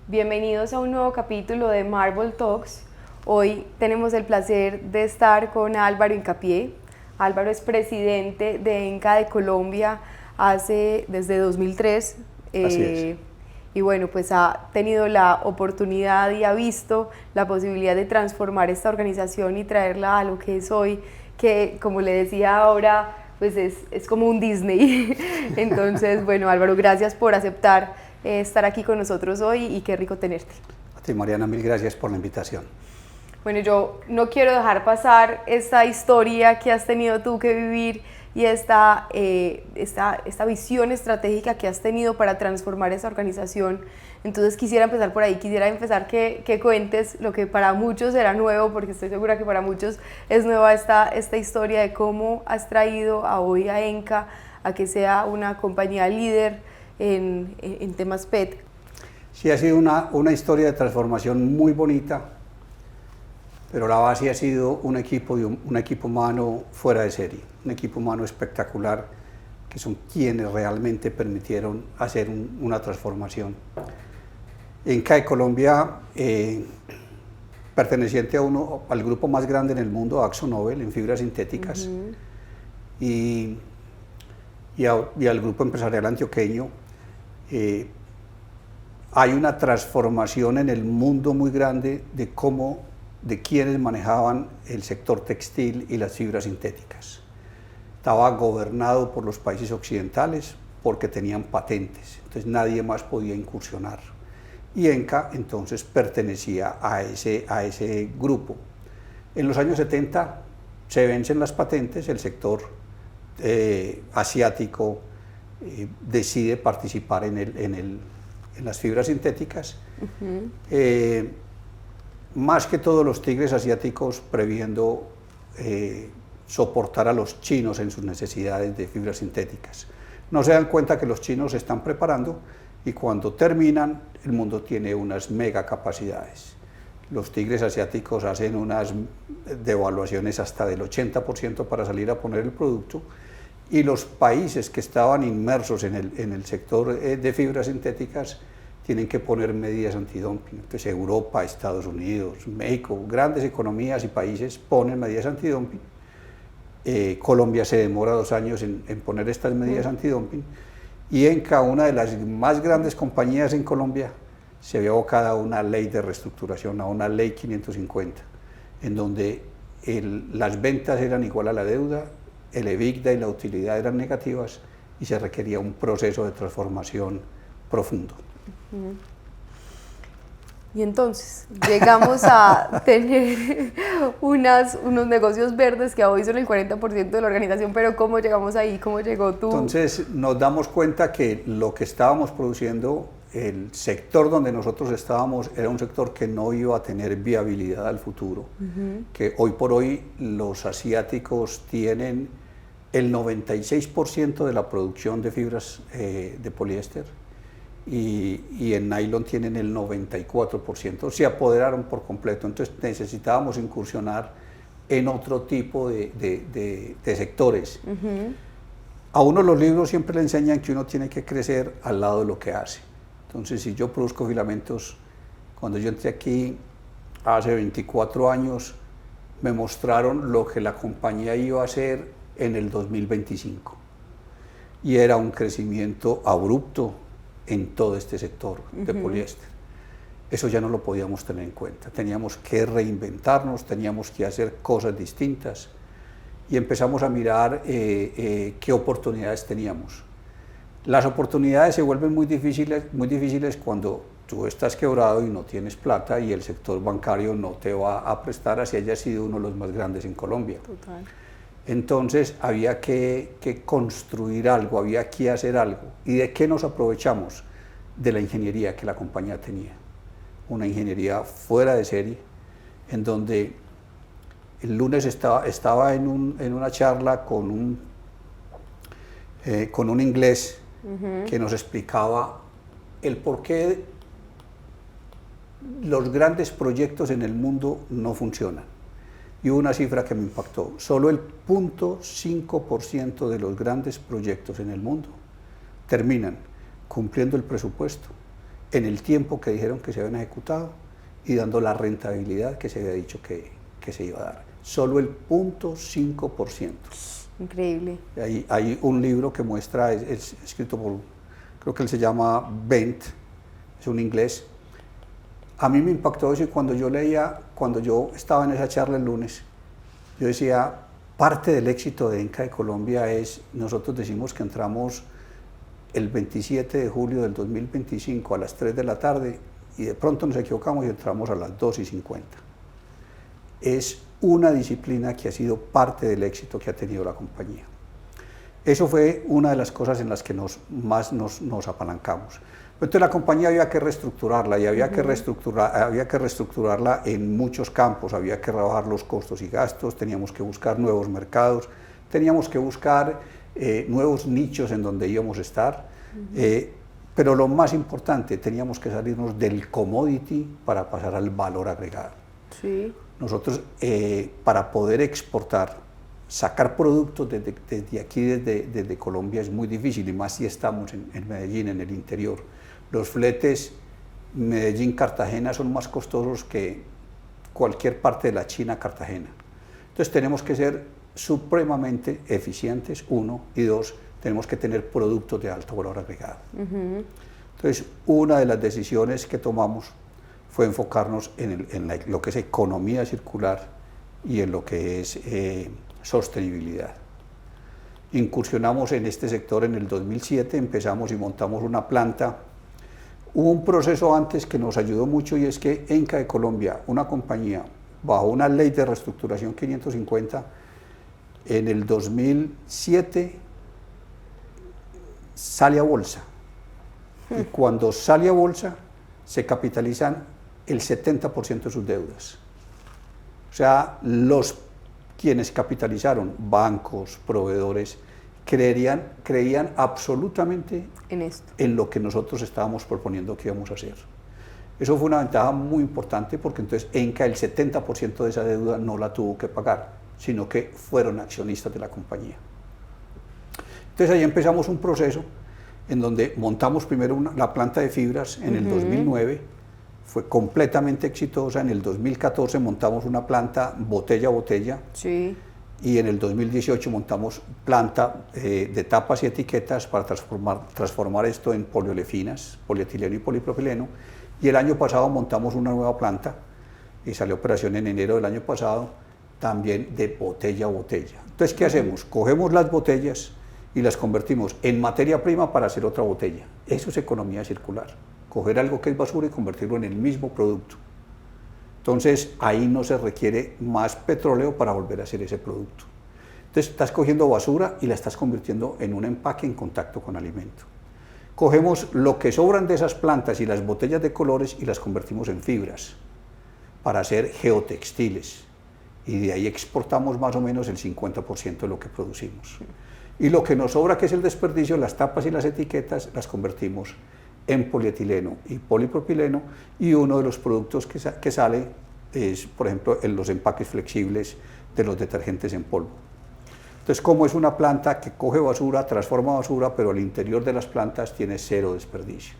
Bienvenidos a un nuevo capítulo de Marble Talks. Hoy tenemos el placer de estar con Álvaro Hincapié. Álvaro es presidente de ENCA de Colombia desde 2003. Así es. Y bueno, pues ha tenido la oportunidad y ha visto la posibilidad de transformar esta organización y traerla a lo que es hoy, que como le decía ahora, pues es como un Disney. Entonces, bueno, Álvaro, gracias por aceptar estar aquí con nosotros hoy y qué rico tenerte. A ti, Mariana, mil gracias por la invitación. Bueno, yo no quiero dejar pasar esta historia que has tenido tú que vivir y esta visión estratégica que has tenido para transformar esa organización. Entonces quisiera empezar por ahí, quisiera empezar que cuentes lo que para muchos era nuevo, porque estoy segura que para muchos es nueva esta historia de cómo has traído hoy a ENCA a que sea una compañía líder en temas PET. Sí, ha sido una historia de transformación muy bonita, pero la base ha sido un equipo humano fuera de serie, un equipo humano espectacular, que son quienes realmente permitieron hacer una transformación. ENCA de Colombia, perteneciente al grupo más grande en el mundo, AkzoNobel, en fibras sintéticas, y al grupo empresarial antioqueño. Hay una transformación en el mundo muy grande de quienes manejaban el sector textil y las fibras sintéticas. Estaba gobernado por los países occidentales porque tenían patentes, entonces nadie más podía incursionar. Y ENCA entonces pertenecía a ese grupo. En los años 70 se vencen las patentes, el sector asiático decide participar en las fibras sintéticas, más que todos los tigres asiáticos previendo soportar a los chinos en sus necesidades de fibras sintéticas. No se dan cuenta que los chinos se están preparando y cuando terminan el mundo tiene unas mega capacidades. Los tigres asiáticos hacen unas devaluaciones hasta del 80% para salir a poner el producto, y los países que estaban inmersos en el sector de fibras sintéticas tienen que poner medidas antidumping. Entonces Europa, Estados Unidos, México, grandes economías y países ponen medidas antidumping. Colombia se demora 2 años en poner estas medidas antidumping, y ENCA, una de las más grandes compañías en Colombia, se vio abocada a una ley de reestructuración, a una ley 550, en donde las ventas eran igual a la deuda, el EBITDA y la utilidad eran negativas y se requería un proceso de transformación profundo. Y entonces llegamos a tener unos negocios verdes que hoy son el 40% de la organización, pero ¿cómo llegamos ahí? ¿Cómo llegó tú? Entonces nos damos cuenta que lo que estábamos produciendo, el sector donde nosotros estábamos, era un sector que no iba a tener viabilidad al futuro, que hoy por hoy los asiáticos tienen el 96% de la producción de fibras de poliéster, y en nylon tienen el 94%, se apoderaron por completo. Entonces necesitábamos incursionar en otro tipo de sectores. A uno los libros siempre le enseñan que uno tiene que crecer al lado de lo que hace. Entonces, si yo produzco filamentos, cuando yo entré aquí hace 24 años, me mostraron lo que la compañía iba a hacer en el 2025, y era un crecimiento abrupto en todo este sector de poliéster. Eso ya no lo podíamos tener en cuenta, teníamos que reinventarnos, teníamos que hacer cosas distintas, y empezamos a mirar qué oportunidades teníamos. Las oportunidades se vuelven muy difíciles cuando tú estás quebrado y no tienes plata, y el sector bancario no te va a prestar, así haya sido uno de los más grandes en Colombia. Total. Entonces había que construir algo, había que hacer algo. ¿Y de qué nos aprovechamos? De la ingeniería que la compañía tenía. Una ingeniería fuera de serie, en donde el lunes estaba en una charla con un inglés que nos explicaba el por qué los grandes proyectos en el mundo no funcionan. Y hubo una cifra que me impactó: solo el 0.5% de los grandes proyectos en el mundo terminan cumpliendo el presupuesto, en el tiempo que dijeron que se habían ejecutado y dando la rentabilidad que se había dicho que se iba a dar. Solo el 0.5%. Increíble. Hay un libro que muestra, es escrito por, creo que él se llama Bent, es un inglés. A mí me impactó eso y cuando yo estaba en esa charla el lunes, yo decía, parte del éxito de ENCA de Colombia es, nosotros decimos que entramos el 27 de julio del 2025 a las 3 de la tarde y de pronto nos equivocamos y entramos a las 2:50. Es una disciplina que ha sido parte del éxito que ha tenido la compañía. Eso fue una de las cosas en las que más nos apalancamos. Entonces la compañía había que reestructurarla y había que reestructurarla en muchos campos, había que rebajar los costos y gastos, teníamos que buscar nuevos mercados, teníamos que buscar nuevos nichos en donde íbamos a estar, pero lo más importante, teníamos que salirnos del commodity para pasar al valor agregado. Sí. Nosotros, para poder exportar, sacar productos desde aquí, desde Colombia, es muy difícil, y más si estamos en Medellín, en el interior. Los fletes Medellín-Cartagena son más costosos que cualquier parte de la China Cartagena. Entonces tenemos que ser supremamente eficientes, uno, y dos, tenemos que tener productos de alto valor agregado. Entonces, una de las decisiones que tomamos fue enfocarnos en lo que es economía circular y en lo que es sostenibilidad. Incursionamos en este sector en el 2007, empezamos y montamos una planta. Hubo un proceso antes que nos ayudó mucho y es que ENCA de Colombia, una compañía, bajo una ley de reestructuración 550, en el 2007 sale a bolsa. Y cuando sale a bolsa, se capitalizan el 70% de sus deudas. O sea, quienes capitalizaron, bancos, proveedores, creían absolutamente en lo que nosotros estábamos proponiendo que íbamos a hacer. Eso fue una ventaja muy importante porque entonces ENCA el 70% de esa deuda no la tuvo que pagar, sino que fueron accionistas de la compañía. Entonces ahí empezamos un proceso en donde montamos primero la planta de fibras en el 2009, fue completamente exitosa. En el 2014 montamos una planta botella a botella, sí, y en el 2018 montamos planta de tapas y etiquetas para transformar esto en poliolefinas, polietileno y polipropileno, y el año pasado montamos una nueva planta y salió a operación en enero del año pasado, también de botella a botella. Entonces, ¿qué hacemos? Cogemos las botellas y las convertimos en materia prima para hacer otra botella. Eso es economía circular. Coger algo que es basura y convertirlo en el mismo producto. Entonces, ahí no se requiere más petróleo para volver a hacer ese producto. Entonces, estás cogiendo basura y la estás convirtiendo en un empaque en contacto con alimento. Cogemos lo que sobran de esas plantas y las botellas de colores y las convertimos en fibras para hacer geotextiles. Y de ahí exportamos más o menos el 50% de lo que producimos. Y lo que nos sobra, que es el desperdicio, las tapas y las etiquetas, las convertimos en polietileno y polipropileno, y uno de los productos que sale es, por ejemplo, en los empaques flexibles de los detergentes en polvo. Entonces, como es una planta que coge basura, transforma basura, pero al interior de las plantas tiene cero desperdicio.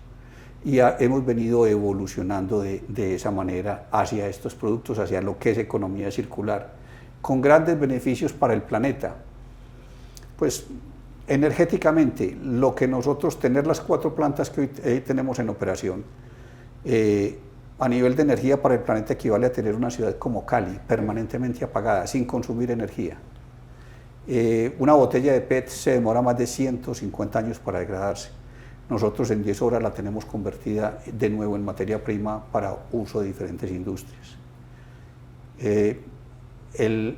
Y hemos venido evolucionando de esa manera hacia estos productos, hacia lo que es economía circular, con grandes beneficios para el planeta. Pues energéticamente, lo que nosotros, tener las 4 plantas que hoy tenemos en operación, a nivel de energía para el planeta equivale a tener una ciudad como Cali, permanentemente apagada, sin consumir energía. Una botella de PET se demora más de 150 años para degradarse. Nosotros en 10 horas la tenemos convertida de nuevo en materia prima para uso de diferentes industrias.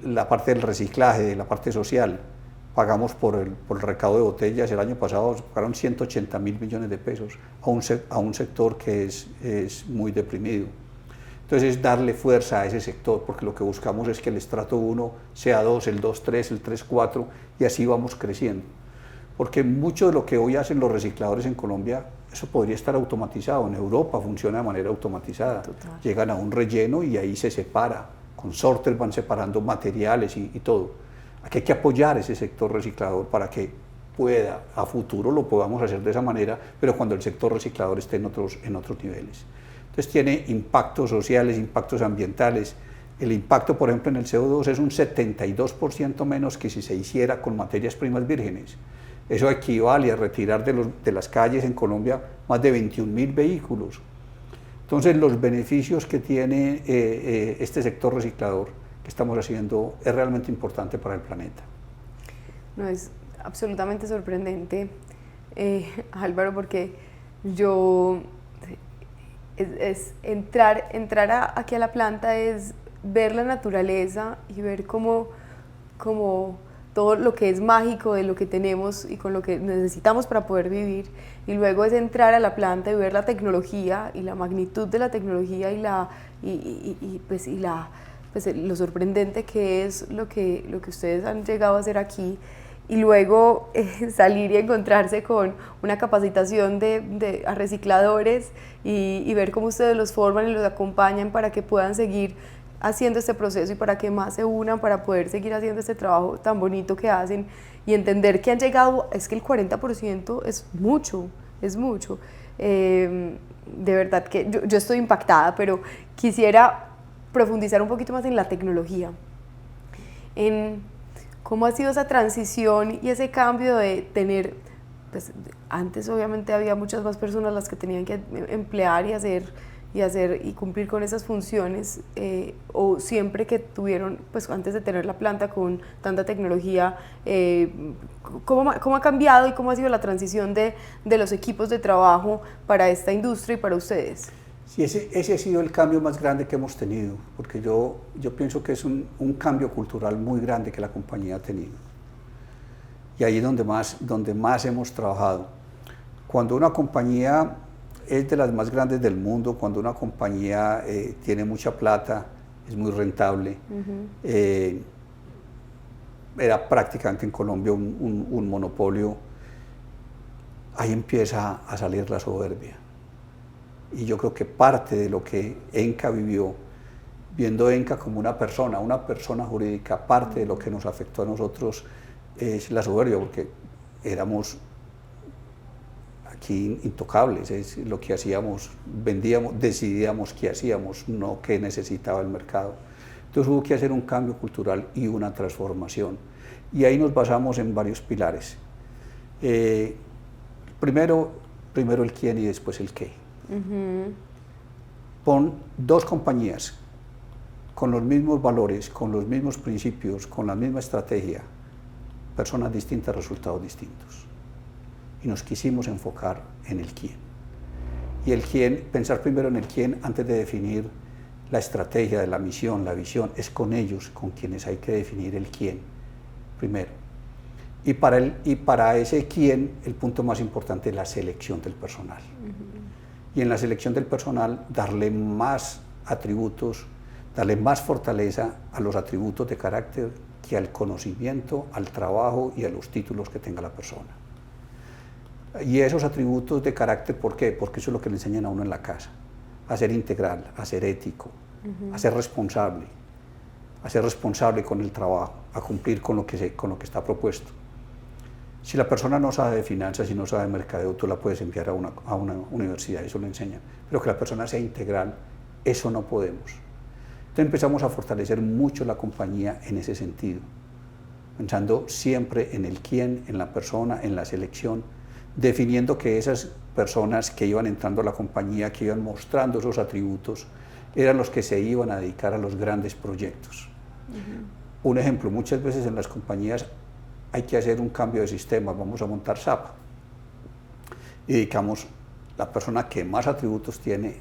La parte del reciclaje, de la parte social, pagamos por el recaudo de botellas. El año pasado pagaron 180.000 millones de pesos a un sector que es muy deprimido. Entonces es darle fuerza a ese sector, porque lo que buscamos es que el estrato 1 sea 2, el 2, 3, el 3, 4, y así vamos creciendo. Porque mucho de lo que hoy hacen los recicladores en Colombia, eso podría estar automatizado. En Europa funciona de manera automatizada. Total. Llegan a un relleno y ahí se separa. Con sorter van separando materiales y todo. Aquí hay que apoyar ese sector reciclador para que pueda, a futuro lo podamos hacer de esa manera, pero cuando el sector reciclador esté en otros niveles. Entonces tiene impactos sociales, impactos ambientales. El impacto, por ejemplo, en el CO2 es un 72% menos que si se hiciera con materias primas vírgenes. Eso equivale a retirar de las calles en Colombia más de 21.000 vehículos. Entonces, los beneficios que tiene este sector reciclador que estamos haciendo es realmente importante para el planeta. No, es absolutamente sorprendente, Álvaro, porque yo... entrar aquí a la planta es ver la naturaleza y ver cómo todo lo que es mágico de lo que tenemos y con lo que necesitamos para poder vivir, y luego es entrar a la planta y ver la tecnología y la magnitud de la tecnología y lo sorprendente que es lo que ustedes han llegado a hacer aquí, y luego salir y encontrarse con una capacitación a recicladores y ver cómo ustedes los forman y los acompañan para que puedan seguir haciendo este proceso y para que más se unan para poder seguir haciendo este trabajo tan bonito que hacen, y entender que han llegado, es que el 40% es mucho, es mucho. De verdad que yo estoy impactada, pero quisiera profundizar un poquito más en la tecnología, en cómo ha sido esa transición y ese cambio de tener, pues antes obviamente había muchas más personas las que tenían que emplear y cumplir con esas funciones, o siempre que tuvieron, pues antes de tener la planta con tanta tecnología, ¿cómo ha cambiado y cómo ha sido la transición de los equipos de trabajo para esta industria y para ustedes? Sí, ese ha sido el cambio más grande que hemos tenido, porque yo pienso que es un cambio cultural muy grande que la compañía ha tenido. Y ahí es donde más hemos trabajado. Cuando una compañía es de las más grandes del mundo, cuando una compañía tiene mucha plata, es muy rentable, era prácticamente en Colombia un monopolio, ahí empieza a salir la soberbia. Y yo creo que parte de lo que Enca vivió, viendo Enca como una persona jurídica, parte de lo que nos afectó a nosotros es la soberbia, porque éramos aquí intocables, es lo que hacíamos, vendíamos, decidíamos qué hacíamos, no qué necesitaba el mercado. Entonces hubo que hacer un cambio cultural y una transformación. Y ahí nos basamos en varios pilares. Primero el quién y después el qué. Pon dos compañías con los mismos valores, con los mismos principios, con la misma estrategia, personas distintas, resultados distintos. Y nos quisimos enfocar en el quién. Y el quién, pensar primero en el quién antes de definir la estrategia de la misión, la visión, es con ellos con quienes hay que definir el quién primero. Y para ese quién, el punto más importante es la selección del personal. Y en la selección del personal, darle más atributos, darle más fortaleza a los atributos de carácter que al conocimiento, al trabajo y a los títulos que tenga la persona. Y esos atributos de carácter, ¿por qué? Porque eso es lo que le enseñan a uno en la casa, a ser integral, a ser ético, a ser responsable con el trabajo, a cumplir con lo que está propuesto. Si la persona no sabe de finanzas y no sabe de mercadeo, tú la puedes enviar a una universidad, eso lo enseñan. Pero que la persona sea integral, eso no podemos. Entonces empezamos a fortalecer mucho la compañía en ese sentido, pensando siempre en el quién, en la persona, en la selección, definiendo que esas personas que iban entrando a la compañía, que iban mostrando esos atributos, eran los que se iban a dedicar a los grandes proyectos. Un ejemplo, muchas veces en las compañías hay que hacer un cambio de sistema, vamos a montar SAP, y dedicamos la persona que más atributos tiene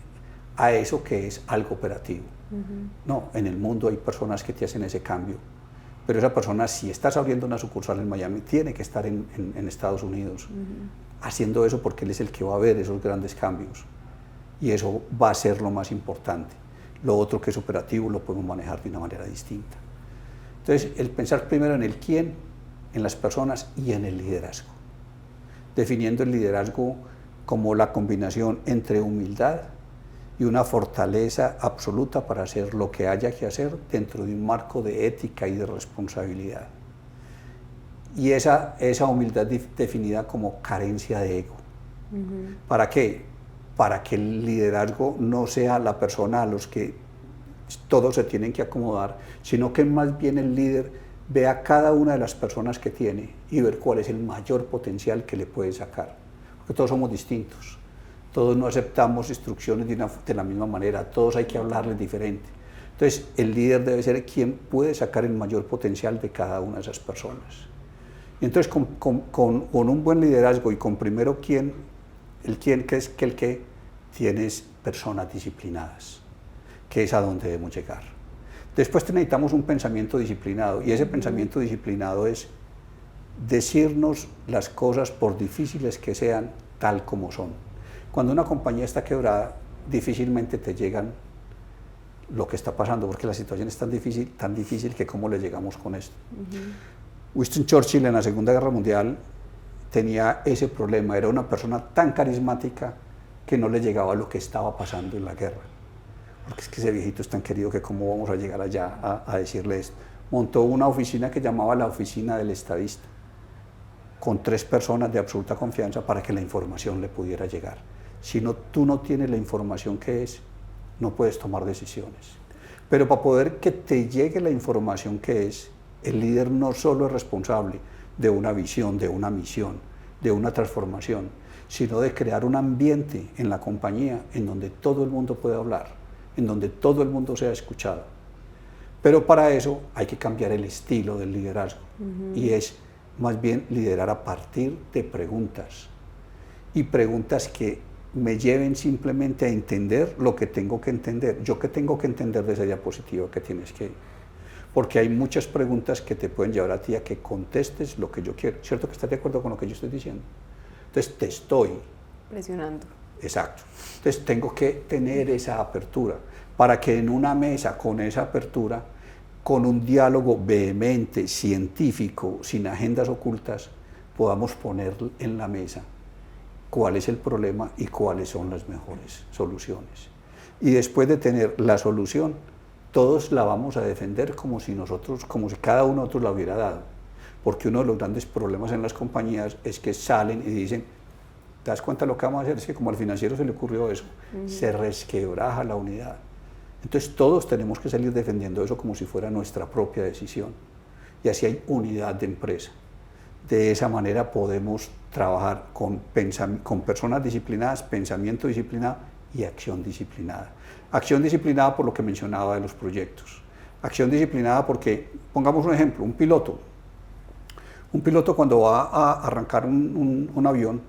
a eso que es algo operativo. No, en el mundo hay personas que te hacen ese cambio, pero esa persona, si estás abriendo una sucursal en Miami, tiene que estar en Estados Unidos haciendo eso, porque él es el que va a ver esos grandes cambios, y eso va a ser lo más importante. Lo otro que es operativo lo podemos manejar de una manera distinta. Entonces, el pensar primero en el quién, en las personas y en el liderazgo, definiendo el liderazgo como la combinación entre humildad y una fortaleza absoluta para hacer lo que haya que hacer dentro de un marco de ética y de responsabilidad. Y esa humildad definida como carencia de ego. ¿Para qué? Para que el liderazgo no sea la persona a los que todos se tienen que acomodar, sino que más bien el líder vea cada una de las personas que tiene y ver cuál es el mayor potencial que le puede sacar. Porque todos somos distintos, todos no aceptamos instrucciones de la misma manera, todos hay que hablarles diferente. Entonces el líder debe ser quien puede sacar el mayor potencial de cada una de esas personas. Y entonces con un buen liderazgo y con primero el quién que es que el que tienes personas disciplinadas, que es a donde debemos llegar. Después necesitamos un pensamiento disciplinado, y ese pensamiento disciplinado es decirnos las cosas, por difíciles que sean, tal como son. Cuando una compañía está quebrada, difícilmente te llegan lo que está pasando, porque la situación es tan difícil que cómo le llegamos con esto. Winston Churchill en la Segunda Guerra Mundial tenía ese problema, era una persona tan carismática que no le llegaba lo que estaba pasando en la guerra. Porque es que ese viejito es tan querido que cómo vamos a llegar allá a decirle esto. Montó una oficina que llamaba la oficina del estadista, con 3 personas de absoluta confianza para que la información le pudiera llegar. Si tú no tienes la información que es, no puedes tomar decisiones. Pero para poder que te llegue la información que es, el líder no solo es responsable de una visión, de una misión, de una transformación, sino de crear un ambiente en la compañía en donde todo el mundo pueda hablar, en donde todo el mundo sea escuchado. Pero para eso hay que cambiar el estilo del liderazgo, y es más bien liderar a partir de preguntas, y preguntas que me lleven simplemente a entender lo que tengo que entender. Yo que tengo que entender de esa diapositiva que tienes que ir. Porque hay muchas preguntas que te pueden llevar a ti a que contestes lo que yo quiero. ¿Cierto que estás de acuerdo con lo que yo estoy diciendo? Entonces te estoy presionando. Exacto. Entonces tengo que tener esa apertura para que en una mesa con esa apertura, con un diálogo vehemente, científico, sin agendas ocultas, podamos poner en la mesa cuál es el problema y cuáles son las mejores soluciones. Y después de tener la solución, todos la vamos a defender como si cada uno de nosotros la hubiera dado. Porque uno de los grandes problemas en las compañías es que salen y dicen, ¿te das cuenta de lo que vamos a hacer? Es que como al financiero se le ocurrió eso, se resquebraja la unidad. Entonces todos tenemos que salir defendiendo eso como si fuera nuestra propia decisión. Y así hay unidad de empresa. De esa manera podemos trabajar con personas disciplinadas, pensamiento disciplinado y acción disciplinada. Acción disciplinada por lo que mencionaba de los proyectos. Acción disciplinada porque, pongamos un ejemplo, un piloto cuando va a arrancar un avión,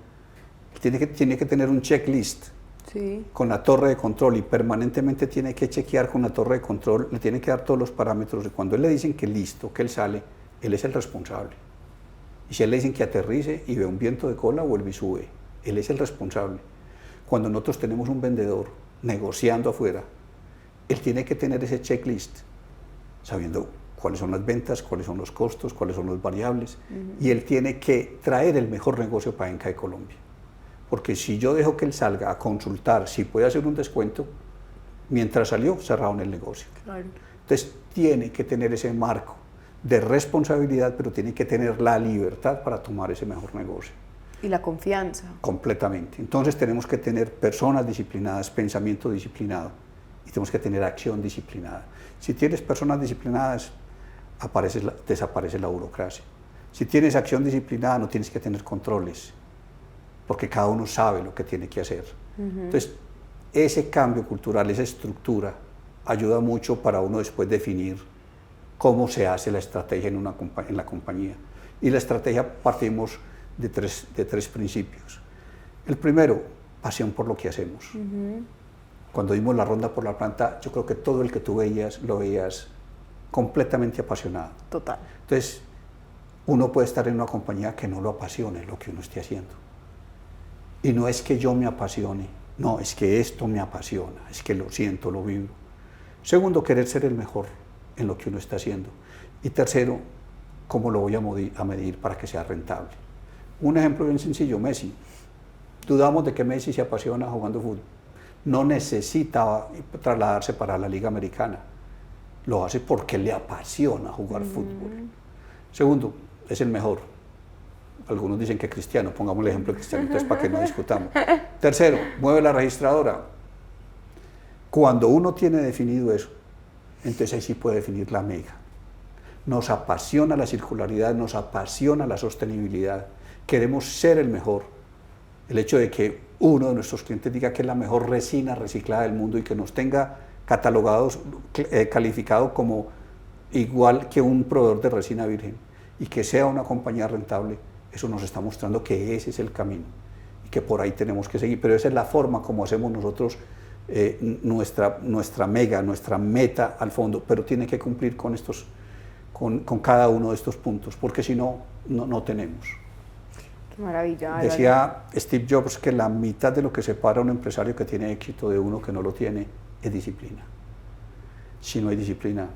tiene que tener un checklist con la torre de control y permanentemente tiene que chequear con la torre de control, le tiene que dar todos los parámetros y cuando él le dicen que listo, que él sale, él es el responsable. Y si él le dicen que aterrice y ve un viento de cola, vuelve y sube, él es el responsable. Cuando nosotros tenemos un vendedor negociando afuera, él tiene que tener ese checklist, sabiendo cuáles son las ventas, cuáles son los costos, cuáles son los variables, y él tiene que traer el mejor negocio para ENCA de Colombia. Porque si yo dejo que él salga a consultar si puede hacer un descuento, mientras salió, cerraron el negocio. Claro. Entonces, tiene que tener ese marco de responsabilidad, pero tiene que tener la libertad para tomar ese mejor negocio. Y la confianza. Completamente. Entonces, tenemos que tener personas disciplinadas, pensamiento disciplinado, y tenemos que tener acción disciplinada. Si tienes personas disciplinadas, desaparece la burocracia. Si tienes acción disciplinada, no tienes que tener controles, porque cada uno sabe lo que tiene que hacer. Entonces, ese cambio cultural, esa estructura, ayuda mucho para uno después definir cómo se hace la estrategia en la compañía. Y la estrategia partimos de tres principios. El primero, pasión por lo que hacemos. Cuando dimos la ronda por la planta, yo creo que todo el que tú veías, lo veías completamente apasionado. Total. Entonces, uno puede estar en una compañía que no lo apasione lo que uno esté haciendo. Y no es que yo me apasione, no, es que esto me apasiona, es que lo siento, lo vivo. Segundo, querer ser el mejor en lo que uno está haciendo. Y tercero, cómo lo voy a medir para que sea rentable. Un ejemplo bien sencillo, Messi. Dudamos de que Messi se apasiona jugando fútbol. No necesita trasladarse para la Liga Americana. Lo hace porque le apasiona jugar fútbol. Segundo, es el mejor. algunos dicen que cristiano, pongamos el ejemplo de cristiano, entonces para que no discutamos. Tercero, mueve la registradora. Cuando uno tiene definido eso, entonces ahí sí puede definir la mega. Nos apasiona la circularidad, nos apasiona la sostenibilidad, queremos ser el mejor. El hecho de que uno de nuestros clientes diga que es la mejor resina reciclada del mundo y que nos tenga catalogados, calificado como igual que un proveedor de resina virgen y que sea una compañía rentable, eso nos está mostrando que ese es el camino y que por ahí tenemos que seguir. Pero esa es la forma como hacemos nosotros nuestra meta al fondo, pero tiene que cumplir con cada uno de estos puntos, porque si no, no tenemos. Qué maravilla. Decía Steve Jobs que la mitad de lo que separa a un empresario que tiene éxito de uno que no lo tiene es disciplina. Si no hay disciplina,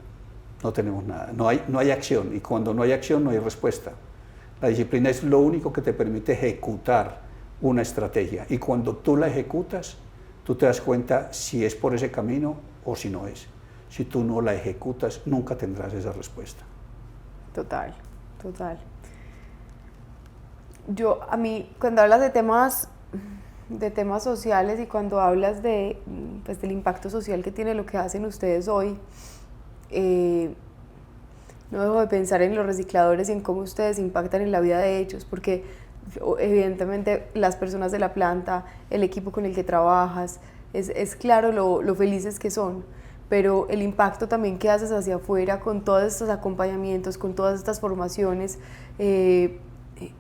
no tenemos nada, no hay acción, y cuando no hay acción no hay respuesta. La disciplina es lo único que te permite ejecutar una estrategia, y cuando tú la ejecutas, tú te das cuenta si es por ese camino o si no es. Si tú no la ejecutas, nunca tendrás esa respuesta. Total, total. A mí, cuando hablas de temas sociales y cuando hablas del impacto social que tiene lo que hacen ustedes hoy, no dejo de pensar en los recicladores y en cómo ustedes impactan en la vida de ellos, porque evidentemente las personas de la planta, el equipo con el que trabajas, es claro lo felices que son, pero el impacto también que haces hacia afuera con todos estos acompañamientos, con todas estas formaciones,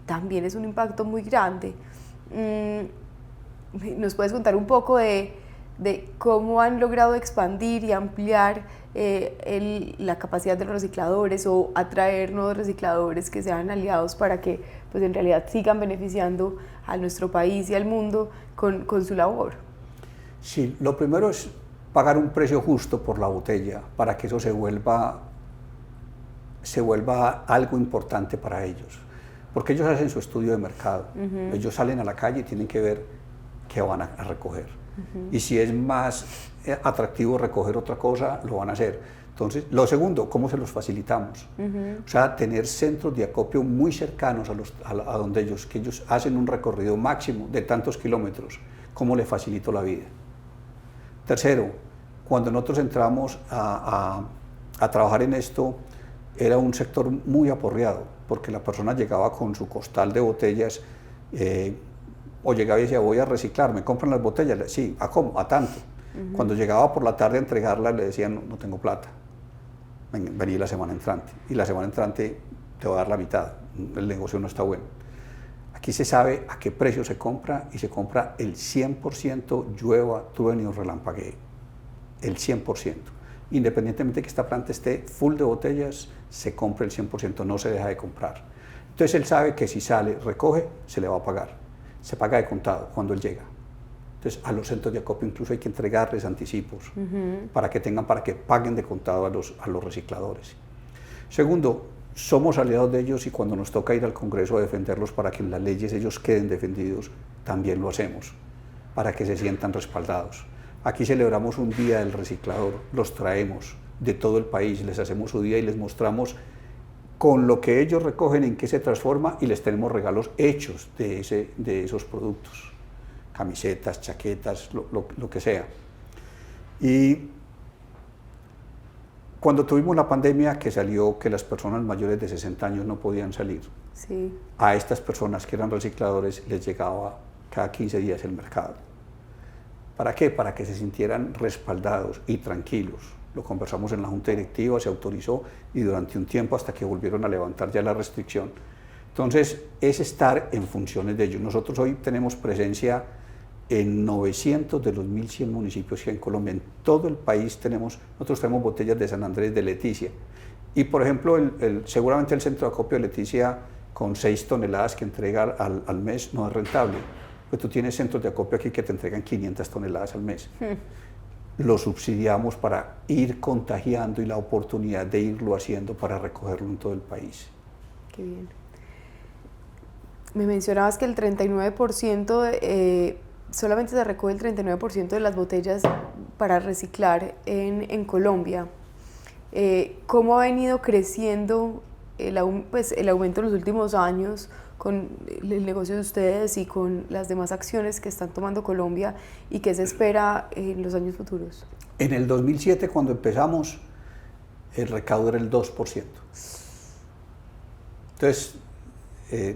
también es un impacto muy grande. ¿Nos puedes contar un poco de cómo han logrado expandir y ampliar la capacidad de los recicladores o atraer nuevos recicladores que sean aliados para que pues, en realidad sigan beneficiando a nuestro país y al mundo con su labor? Sí, lo primero es pagar un precio justo por la botella para que eso se vuelva algo importante para ellos, porque ellos hacen su estudio de mercado. Ellos salen a la calle y tienen que ver qué van a recoger, y si es más atractivo recoger otra cosa, lo van a hacer. Entonces, lo segundo, ¿cómo se los facilitamos? O sea, tener centros de acopio muy cercanos a donde que ellos hacen un recorrido máximo de tantos kilómetros. ¿Cómo le facilito la vida? Tercero, cuando nosotros entramos a trabajar en esto, era un sector muy aporreado, porque la persona llegaba con su costal de botellas, o llegaba y decía, voy a reciclar, ¿me compran las botellas? Sí, ¿a cómo? A tanto. Cuando llegaba por la tarde a entregarlas, le decían, no tengo plata, vení la semana entrante, y la semana entrante te voy a dar la mitad, el negocio no está bueno. Aquí se sabe a qué precio se compra, y se compra el 100%, llueva, truene o relampaguee, el 100%. Independientemente de que esta planta esté full de botellas, se compra el 100%, no se deja de comprar. Entonces él sabe que si sale, recoge, se le va a pagar. Se paga de contado cuando él llega. Entonces a los centros de acopio incluso hay que entregarles anticipos para que paguen de contado a los recicladores. Segundo, somos aliados de ellos, y cuando nos toca ir al Congreso a defenderlos para que en las leyes ellos queden defendidos, también lo hacemos, para que se sientan respaldados. Aquí celebramos un día del reciclador, los traemos de todo el país, les hacemos su día y les mostramos con lo que ellos recogen en qué se transforma, y les tenemos regalos hechos de esos productos, camisetas, chaquetas, lo que sea. Y cuando tuvimos la pandemia, que salió que las personas mayores de 60 años no podían salir, sí, a estas personas que eran recicladores les llegaba cada 15 días el mercado. ¿Para qué? Para que se sintieran respaldados y tranquilos. Lo conversamos en la junta directiva, se autorizó, y durante un tiempo, hasta que volvieron a levantar ya la restricción. Entonces, es estar en funciones de ellos. Nosotros hoy tenemos presencia en 900 de los 1.100 municipios que hay en Colombia. En todo el país nosotros tenemos botellas de San Andrés, de Leticia. Y, por ejemplo, seguramente el centro de acopio de Leticia, con 6 toneladas que entrega al mes, no es rentable. Pues tú tienes centros de acopio aquí que te entregan 500 toneladas al mes. Lo subsidiamos para ir contagiando, y la oportunidad de irlo haciendo para recogerlo en todo el país. Qué bien. Me mencionabas que el 39%, solamente se recoge el 39% de las botellas para reciclar en Colombia. ¿Cómo ha venido creciendo pues, el aumento en los últimos años con el negocio de ustedes y con las demás acciones que están tomando Colombia y qué se espera en los años futuros? En el 2007, cuando empezamos, el recaudo era el 2%. Entonces,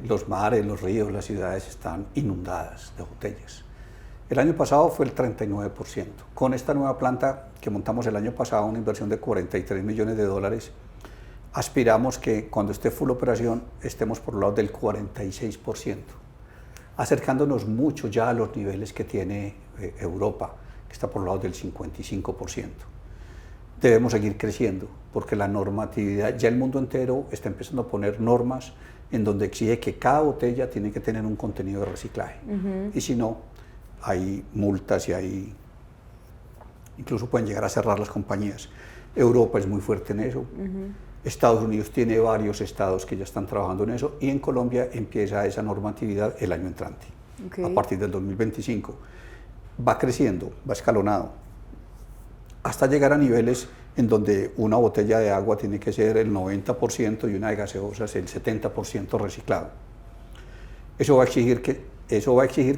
los mares, los ríos, las ciudades están inundadas de botellas. El año pasado fue el 39%. Con esta nueva planta que montamos el año pasado, una inversión de $43 millones, aspiramos que cuando esté full operación estemos por el lado del 46%, acercándonos mucho ya a los niveles que tiene Europa, que está por el lado del 55%. Debemos seguir creciendo porque la normatividad, ya el mundo entero está empezando a poner normas en donde exige que cada botella tiene que tener un contenido de reciclaje. Y si no, hay multas y incluso pueden llegar a cerrar las compañías. Europa es muy fuerte en eso. Estados Unidos tiene varios estados que ya están trabajando en eso y en Colombia empieza esa normatividad el año entrante, a partir del 2025. Va creciendo, va escalonado, hasta llegar a niveles en donde una botella de agua tiene que ser el 90% y una de gaseosas el 70% reciclado. Eso va a exigir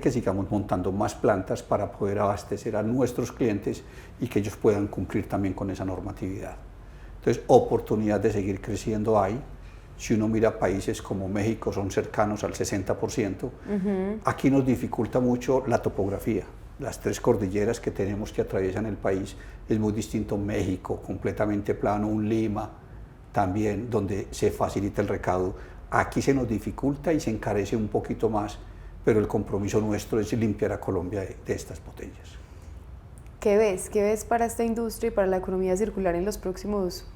que sigamos montando más plantas para poder abastecer a nuestros clientes y que ellos puedan cumplir también con esa normatividad. Entonces, oportunidad de seguir creciendo hay. Si uno mira países como México, son cercanos al 60%. Aquí nos dificulta mucho la topografía. Las 3 cordilleras que tenemos que atraviesan el país es muy distinto. México, completamente plano, un Lima también, donde se facilita el recaudo. Aquí se nos dificulta y se encarece un poquito más, pero el compromiso nuestro es limpiar a Colombia de estas botellas. ¿Qué ves? ¿Qué ves para esta industria y para la economía circular en los próximos,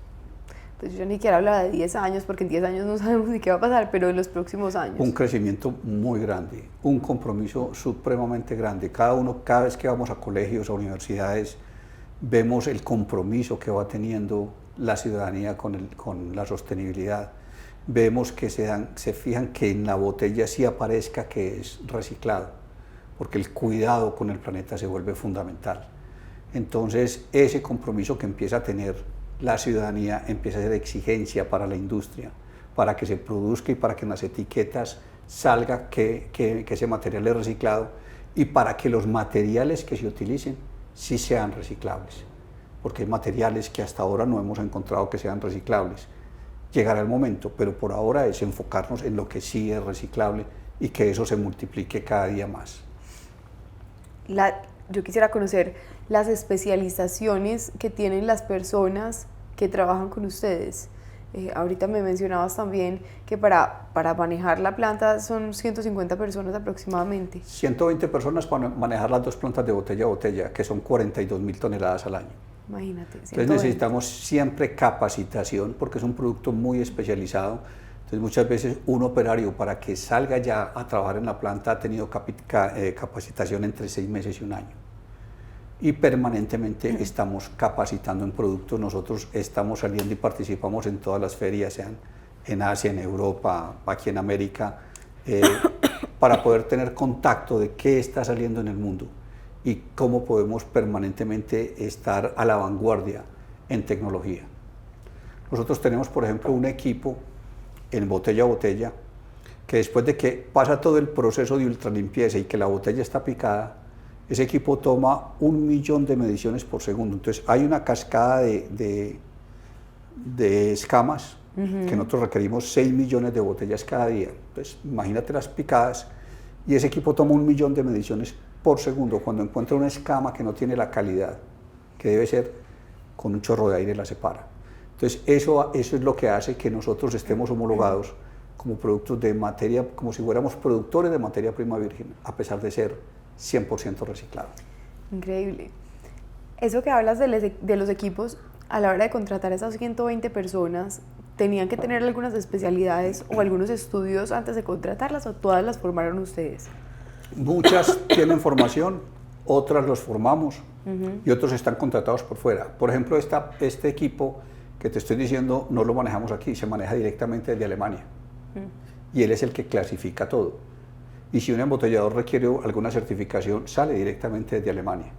pues yo ni siquiera hablaba de 10 años, porque en 10 años no sabemos ni qué va a pasar, pero en los próximos años? Un crecimiento muy grande, un compromiso supremamente grande. Cada vez que vamos a colegios, a universidades, vemos el compromiso que va teniendo la ciudadanía con la sostenibilidad. Vemos que se fijan que en la botella sí aparezca que es reciclado, porque el cuidado con el planeta se vuelve fundamental. Entonces, ese compromiso que empieza a tener la ciudadanía empieza a ser exigencia para la industria, para que se produzca y para que en las etiquetas salga que ese material es reciclado y para que los materiales que se utilicen sí sean reciclables, porque hay materiales que hasta ahora no hemos encontrado que sean reciclables. Llegará el momento, pero por ahora es enfocarnos en lo que sí es reciclable y que eso se multiplique cada día más. Yo quisiera conocer las especializaciones que tienen las personas que trabajan con ustedes. Ahorita me mencionabas también que para manejar la planta son 150 personas aproximadamente. 120 personas para manejar las 2 plantas de botella a botella, que son 42.000 toneladas al año. Imagínate. 120. Entonces necesitamos siempre capacitación porque es un producto muy especializado. Entonces muchas veces un operario para que salga ya a trabajar en la planta ha tenido capacitación entre 6 meses y 1 año. Y permanentemente estamos capacitando en productos. Nosotros estamos saliendo y participamos en todas las ferias, sean en Asia, en Europa, aquí en América, para poder tener contacto de qué está saliendo en el mundo y cómo podemos permanentemente estar a la vanguardia en tecnología. Nosotros tenemos, por ejemplo, un equipo en botella a botella que después de que pasa todo el proceso de ultralimpieza y que la botella está picada, ese equipo toma 1 millón de mediciones por segundo. Entonces hay una cascada de escamas que nosotros requerimos 6 millones de botellas cada día. Entonces imagínate las picadas y ese equipo toma 1 millón de mediciones por segundo. Cuando encuentra una escama que no tiene la calidad que debe ser, con un chorro de aire la separa. Entonces eso es lo que hace que nosotros estemos homologados como productos de materia, como si fuéramos productores de materia prima virgen, a pesar de ser 100% reciclado. Increíble. Eso que hablas de los equipos, a la hora de contratar a esas 120 personas, ¿tenían que tener algunas especialidades o algunos estudios antes de contratarlas o todas las formaron ustedes? Muchas tienen formación, otras los formamos y otros están contratados por fuera. Por ejemplo, este equipo que te estoy diciendo no lo manejamos aquí, se maneja directamente desde Alemania y él es el que clasifica todo. Y si un embotellador requiere alguna certificación, sale directamente desde Alemania.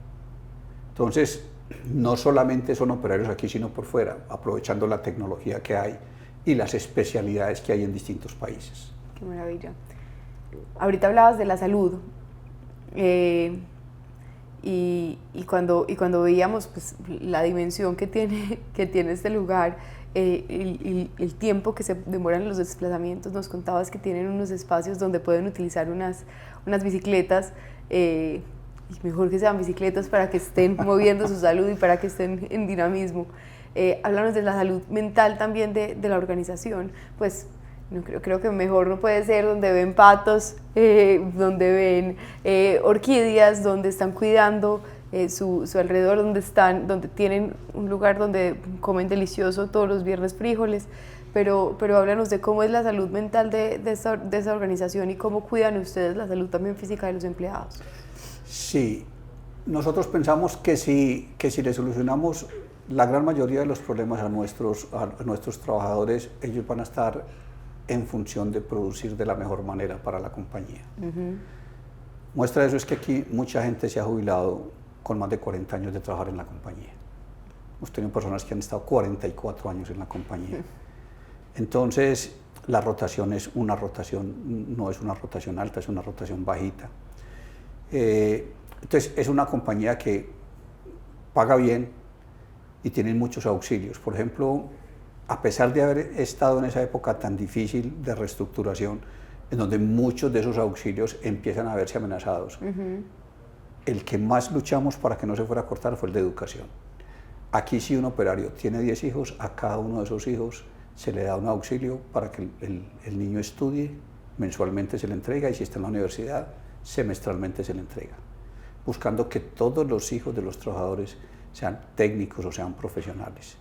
Entonces, no solamente son operarios aquí, sino por fuera, aprovechando la tecnología que hay y las especialidades que hay en distintos países. Qué maravilla. Ahorita hablabas de la salud y cuando veíamos pues, la dimensión que tiene este lugar, el tiempo que se demoran los desplazamientos, nos contabas que tienen unos espacios donde pueden utilizar unas bicicletas, y mejor que sean bicicletas para que estén moviendo su salud y para que estén en dinamismo. Háblanos de la salud mental también de la organización, pues no, creo que mejor no puede ser donde ven patos, donde ven orquídeas, donde están cuidando su alrededor, donde tienen un lugar donde comen delicioso todos los viernes frijoles, pero háblanos de cómo es la salud mental de esa organización y cómo cuidan ustedes la salud también física de los empleados. Sí, nosotros pensamos que si le solucionamos la gran mayoría de los problemas a nuestros trabajadores, ellos van a estar en función de producir de la mejor manera para la compañía. Muestra de eso es que aquí mucha gente se ha jubilado con más de 40 años de trabajar en la compañía. Hemos tenido personas que han estado 44 años en la compañía. Entonces, la rotación es una rotación, no es una rotación alta, es una rotación bajita. Entonces, es una compañía que paga bien y tiene muchos auxilios. Por ejemplo, a pesar de haber estado en esa época tan difícil de reestructuración, en donde muchos de esos auxilios empiezan a verse amenazados, el que más luchamos para que no se fuera a cortar fue el de educación. Aquí si un operario tiene 10 hijos, a cada uno de esos hijos se le da un auxilio para que el niño estudie, mensualmente se le entrega, y si está en la universidad, semestralmente se le entrega, buscando que todos los hijos de los trabajadores sean técnicos o sean profesionales.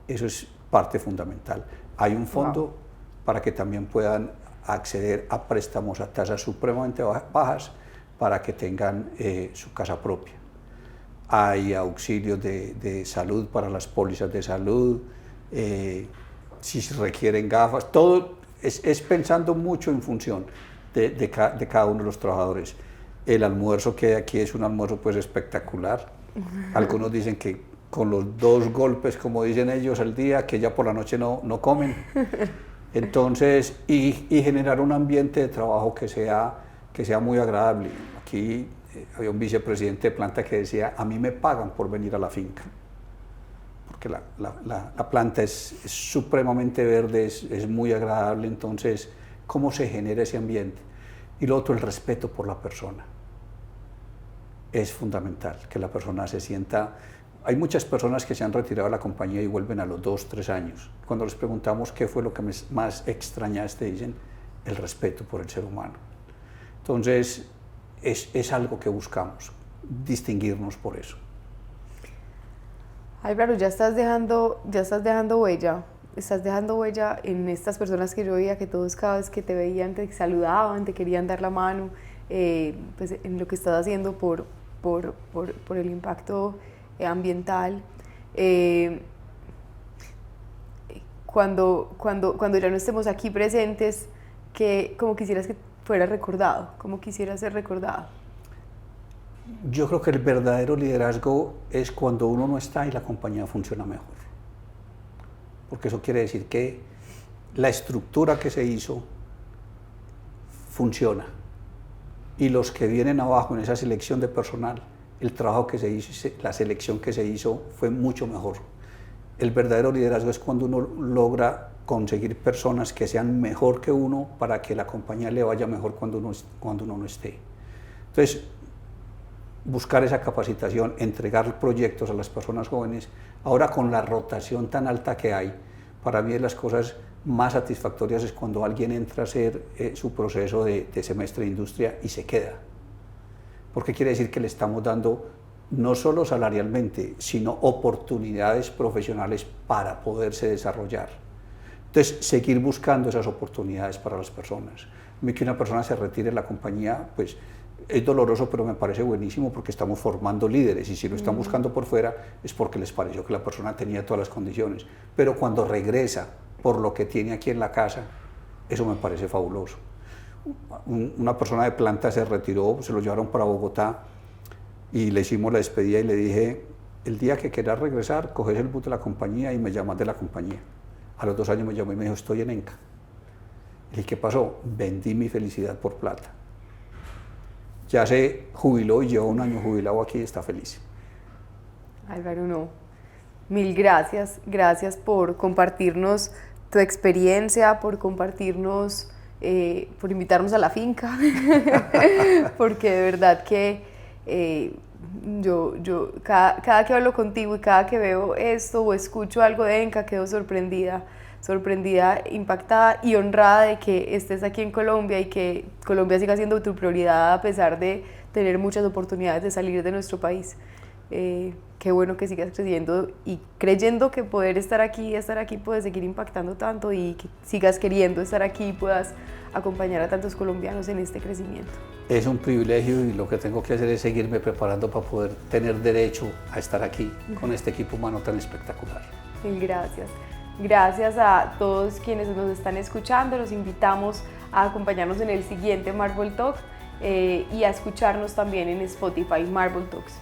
Eso es parte fundamental. Hay un fondo para que también puedan acceder a préstamos a tasas supremamente bajas para que tengan su casa propia. Hay auxilios de salud para las pólizas de salud, si requieren gafas, todo es pensando mucho en función de cada uno de los trabajadores. El almuerzo que hay aquí es un almuerzo pues espectacular. Algunos dicen que con los 2 golpes, como dicen ellos, al día, que ya por la noche no comen. Entonces, y generar un ambiente de trabajo que sea muy agradable. Aquí había un vicepresidente de planta que decía, a mí me pagan por venir a la finca, porque la planta es supremamente verde, es muy agradable. Entonces, ¿cómo se genera ese ambiente? Y lo otro, el respeto por la persona. Es fundamental que la persona se sienta. Hay muchas personas que se han retirado de la compañía y vuelven a los 2, 3 años. Cuando les preguntamos qué fue lo que más extrañaste, dicen el respeto por el ser humano. Entonces, es algo que buscamos, distinguirnos por eso. Álvaro, ya estás dejando huella. Estás dejando huella en estas personas que yo veía que todos cada vez que te veían te saludaban, te querían dar la mano, pues en lo que estás haciendo por el impacto ambiental. Cuando ya no estemos aquí presentes, ¿cómo quisieras que fuera recordado? ¿Cómo quisieras ser recordado? Yo creo que el verdadero liderazgo es cuando uno no está y la compañía funciona mejor. Porque eso quiere decir que la estructura que se hizo funciona. Y los que vienen abajo en esa selección de personal, el trabajo que se hizo, la selección que se hizo fue mucho mejor. El verdadero liderazgo es cuando uno logra conseguir personas que sean mejor que uno para que la compañía le vaya mejor cuando uno no esté. Entonces, buscar esa capacitación, entregar proyectos a las personas jóvenes, ahora con la rotación tan alta que hay, para mí de las cosas más satisfactorias es cuando alguien entra a hacer su proceso de semestre de industria y se queda. Porque quiere decir que le estamos dando no solo salarialmente, sino oportunidades profesionales para poderse desarrollar. Entonces, seguir buscando esas oportunidades para las personas. A mí que una persona se retire de la compañía, pues es doloroso, pero me parece buenísimo porque estamos formando líderes, y si lo están buscando por fuera es porque les pareció que la persona tenía todas las condiciones. Pero cuando regresa por lo que tiene aquí en la casa, eso me parece fabuloso. Una persona de planta se retiró, se lo llevaron para Bogotá y le hicimos la despedida y le dije, el día que quieras regresar, coges el bus de la compañía y me llamas de la compañía. A los 2 años me llamó y me dijo, estoy en Enca. ¿Y qué pasó? Vendí mi felicidad por plata. Ya se jubiló y lleva 1 año jubilado aquí y está feliz. Álvaro, no. Mil gracias. Gracias por compartirnos tu experiencia, por compartirnos, por invitarnos a la finca, porque de verdad que cada que hablo contigo y cada que veo esto o escucho algo de Enca quedo sorprendida, impactada y honrada de que estés aquí en Colombia y que Colombia siga siendo tu prioridad a pesar de tener muchas oportunidades de salir de nuestro país. Qué bueno que sigas creciendo y creyendo que poder estar aquí puede seguir impactando tanto y que sigas queriendo estar aquí y puedas acompañar a tantos colombianos en este crecimiento. Es un privilegio y lo que tengo que hacer es seguirme preparando para poder tener derecho a estar aquí con este equipo humano tan espectacular. Mil gracias. Gracias a todos quienes nos están escuchando. Los invitamos a acompañarnos en el siguiente Marble Talk y a escucharnos también en Spotify Marble Talks.